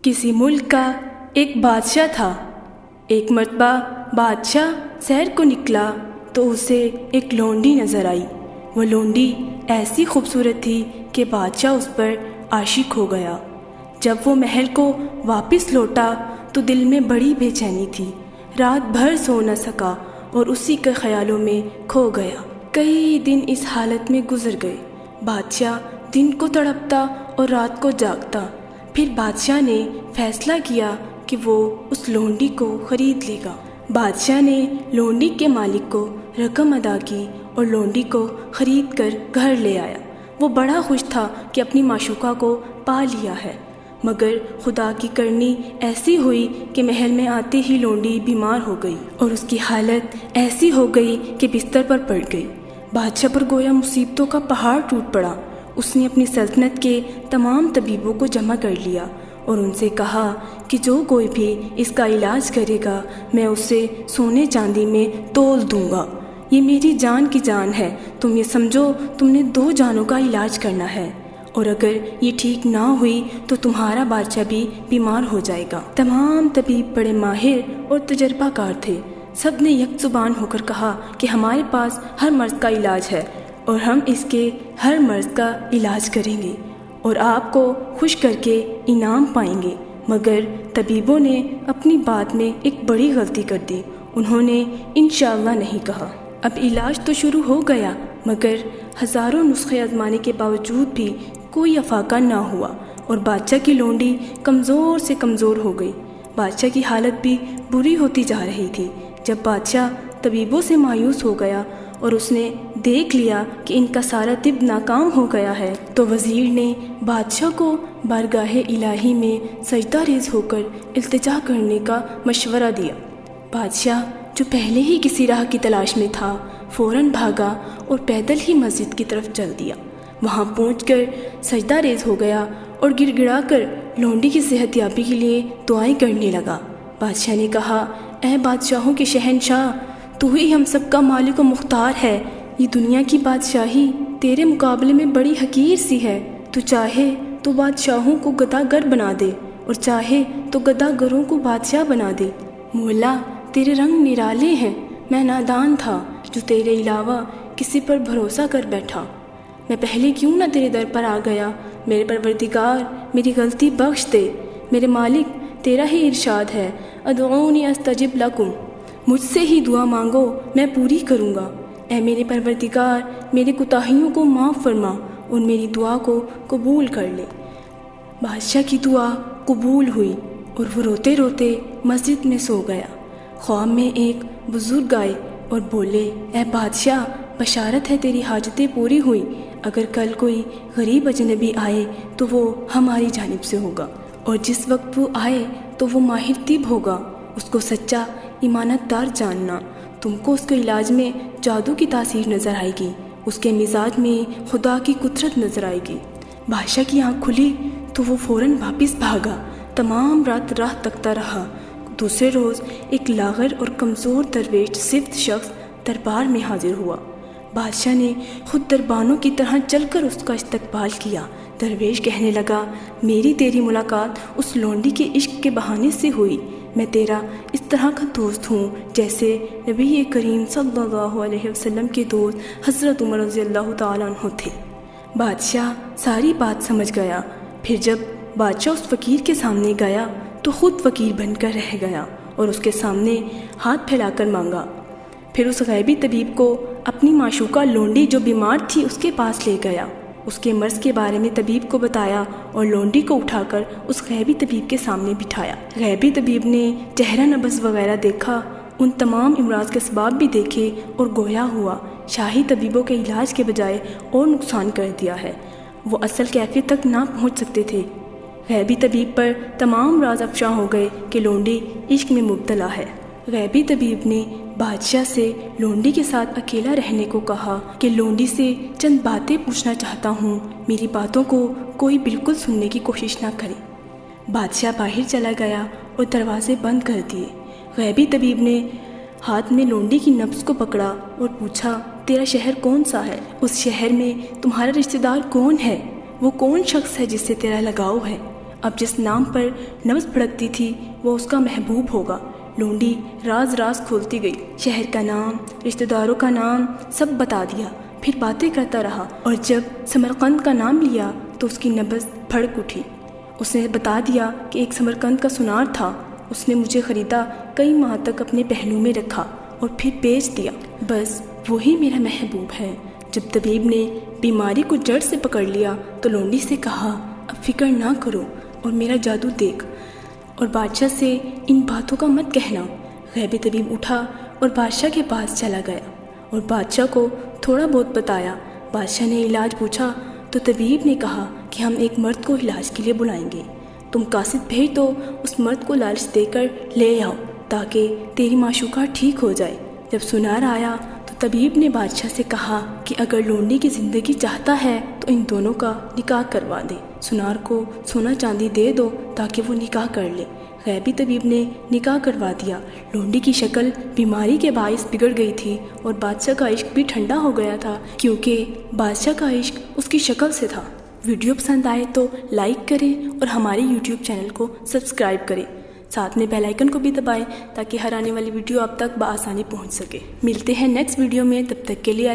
کسی ملک کا ایک بادشاہ تھا۔ ایک مرتبہ بادشاہ سیر کو نکلا تو اسے ایک لونڈی نظر آئی۔ وہ لونڈی ایسی خوبصورت تھی کہ بادشاہ اس پر عاشق ہو گیا۔ جب وہ محل کو واپس لوٹا تو دل میں بڑی بے چینی تھی۔ رات بھر سو نہ سکا اور اسی کے خیالوں میں کھو گیا۔ کئی دن اس حالت میں گزر گئے۔ بادشاہ دن کو تڑپتا اور رات کو جاگتا۔ پھر بادشاہ نے فیصلہ کیا کہ وہ اس لونڈی کو خرید لے گا۔ بادشاہ نے لونڈی کے مالک کو رقم ادا کی اور لونڈی کو خرید کر گھر لے آیا۔ وہ بڑا خوش تھا کہ اپنی معشوقہ کو پا لیا ہے، مگر خدا کی کرنی ایسی ہوئی کہ محل میں آتے ہی لونڈی بیمار ہو گئی اور اس کی حالت ایسی ہو گئی کہ بستر پر پڑ گئی۔ بادشاہ پر گویا مصیبتوں کا پہاڑ ٹوٹ پڑا۔ اس نے اپنی سلطنت کے تمام طبیبوں کو جمع کر لیا اور ان سے کہا کہ جو کوئی بھی اس کا علاج کرے گا میں اسے سونے چاندی میں تول دوں گا۔ یہ میری جان کی جان ہے، تم یہ سمجھو تم نے 2 جانوں کا علاج کرنا ہے، اور اگر یہ ٹھیک نہ ہوئی تو تمہارا بادشاہ بھی بیمار ہو جائے گا۔ تمام طبیب بڑے ماہر اور تجربہ کار تھے۔ سب نے یک زبان ہو کر کہا کہ ہمارے پاس ہر مرض کا علاج ہے اور ہم اس کے ہر مرض کا علاج کریں گے اور آپ کو خوش کر کے انعام پائیں گے۔ مگر طبیبوں نے اپنی بات میں ایک بڑی غلطی کر دی۔ انہوں نے انشاءاللہ نہیں کہا۔ اب علاج تو شروع ہو گیا، مگر ہزاروں نسخے آزمانے کے باوجود بھی کوئی افاقہ نہ ہوا اور بادشاہ کی لونڈی کمزور سے کمزور ہو گئی۔ بادشاہ کی حالت بھی بری ہوتی جا رہی تھی۔ جب بادشاہ طبیبوں سے مایوس ہو گیا اور اس نے دیکھ لیا کہ ان کا سارا طب ناکام ہو گیا ہے تو وزیر نے بادشاہ کو بارگاہ الہی میں سجدہ ریز ہو کر التجا کرنے کا مشورہ دیا۔ بادشاہ جو پہلے ہی کسی راہ کی تلاش میں تھا فوراً بھاگا اور پیدل ہی مسجد کی طرف چل دیا۔ وہاں پہنچ کر سجدہ ریز ہو گیا اور گڑ گڑا کر لونڈی کی صحت یابی کے لیے دعائیں کرنے لگا۔ بادشاہ نے کہا، اے بادشاہوں کے شہنشاہ، تو ہی ہم سب کا مالک و مختار ہے۔ یہ دنیا کی بادشاہی تیرے مقابلے میں بڑی حقیر سی ہے۔ تو چاہے تو بادشاہوں کو گدا گر بنا دے اور چاہے تو گدا گروں کو بادشاہ بنا دے۔ مولا، تیرے رنگ نرالے ہیں۔ میں نادان تھا جو تیرے علاوہ کسی پر بھروسہ کر بیٹھا۔ میں پہلے کیوں نہ تیرے در پر آ گیا۔ میرے پروردگار، میری غلطی بخش دے۔ میرے مالک، تیرا ہی ارشاد ہے، ادعونی استجب لکم، مجھ سے ہی دعا مانگو میں پوری کروں گا۔ اے میرے پروردگار، میری کوتاہیوں کو معاف فرما اور میری دعا کو قبول کر لے۔ بادشاہ کی دعا قبول ہوئی اور وہ روتے روتے مسجد میں سو گیا۔ خواب میں ایک بزرگ آئے اور بولے، اے بادشاہ، بشارت ہے تیری حاجتیں پوری ہوئی۔ اگر کل کوئی غریب اجنبی آئے تو وہ ہماری جانب سے ہوگا، اور جس وقت وہ آئے تو وہ ماہر طب ہوگا۔ اس کو سچا ایمانت دار جاننا۔ تم کو اس کے علاج میں جادو کی تاثیر نظر آئے گی، اس کے مزاج میں خدا کی قدرت نظر آئے گی۔ بادشاہ کی آنکھ کھلی تو وہ فوراً واپس بھاگا۔ تمام رات راہ تکتا رہا۔ دوسرے روز ایک لاغر اور کمزور درویش صفت شخص دربار میں حاضر ہوا۔ بادشاہ نے خود دربانوں کی طرح چل کر اس کا استقبال کیا۔ درویش کہنے لگا، میری تیری ملاقات اس لونڈی کے عشق کے بہانے سے ہوئی۔ میں تیرا اس طرح کا دوست ہوں جیسے نبی کریم صلی اللہ علیہ وسلم کے دوست حضرت عمر رضی اللہ تعالیٰ عنہ تھے۔ بادشاہ ساری بات سمجھ گیا۔ پھر جب بادشاہ اس فقیر کے سامنے گیا تو خود فقیر بن کر رہ گیا اور اس کے سامنے ہاتھ پھیلا کر مانگا۔ پھر اس غیبی طبیب کو اپنی معشوقہ لونڈی جو بیمار تھی اس کے پاس لے گیا۔ اس کے مرض کے بارے میں طبیب کو بتایا اور لونڈی کو اٹھا کر اس غیبی طبیب کے سامنے بٹھایا۔ غیبی طبیب نے چہرہ نبض وغیرہ دیکھا، ان تمام امراض کے اسباب بھی دیکھے اور گویا ہوا شاہی طبیبوں کے علاج کے بجائے اور نقصان کر دیا ہے۔ وہ اصل کیفیت تک نہ پہنچ سکتے تھے۔ غیبی طبیب پر تمام راز افشاں ہو گئے کہ لونڈی عشق میں مبتلا ہے۔ غیبی طبیب نے بادشاہ سے لونڈی کے ساتھ اکیلا رہنے کو کہا کہ لونڈی سے چند باتیں پوچھنا چاہتا ہوں، میری باتوں کو کوئی بالکل سننے کی کوشش نہ کرے۔ بادشاہ باہر چلا گیا اور دروازے بند کر دیے۔ غیبی طبیب نے ہاتھ میں لونڈی کی نبض کو پکڑا اور پوچھا، تیرا شہر کون سا ہے؟ اس شہر میں تمہارا رشتہ دار کون ہے؟ وہ کون شخص ہے جس سے تیرا لگاؤ ہے؟ اب جس نام پر نبض بھڑکتی تھی وہ اس کا محبوب ہوگا۔ لونڈی راز راز کھولتی گئی، شہر کا نام، رشتہ داروں کا نام سب بتا دیا، پھر باتیں کرتا رہا، اور جب سمرقند کا نام لیا تو اس کی نبض بھڑک اٹھی۔ اس نے بتا دیا کہ ایک سمرقند کا سونار تھا، اس نے مجھے خریدا، کئی ماہ تک اپنے پہلو میں رکھا اور پھر بیچ دیا، بس وہی میرا محبوب ہے۔ جب طبیب نے بیماری کو جڑ سے پکڑ لیا تو لونڈی سے کہا، اب فکر نہ کرو اور میرا جادو دیکھ، اور بادشاہ سے ان باتوں کا مت کہنا۔ غیبی طبیب اٹھا اور بادشاہ کے پاس چلا گیا اور بادشاہ کو تھوڑا بہت بتایا۔ بادشاہ نے علاج پوچھا تو طبیب نے کہا کہ ہم ایک مرد کو علاج کے لیے بلائیں گے، تم قاصد بھیج دو، اس مرد کو لالچ دے کر لے آؤ تاکہ تیری معشوقہ ٹھیک ہو جائے۔ جب سونار آیا تو طبیب نے بادشاہ سے کہا کہ اگر لونڈی کی زندگی چاہتا ہے تو ان دونوں کا نکاح کروا دے، سونار کو سونا چاندی دے دو تاکہ وہ نکاح کر لے۔ غیبی طبیب نے نکاح کروا دیا۔ لونڈی کی شکل بیماری کے باعث بگڑ گئی تھی اور بادشاہ کا عشق بھی ٹھنڈا ہو گیا تھا، کیونکہ بادشاہ کا عشق اس کی شکل سے تھا۔ ویڈیو پسند آئے تو لائک کریں اور ہمارے یوٹیوب چینل کو سبسکرائب کریں، ساتھ میں بیل آئیکن کو بھی دبائیں تاکہ ہر آنے والی ویڈیو آپ تک بآسانی پہنچ سکے۔ ملتے ہیں نیکسٹ ویڈیو میں، تب تک کے لیے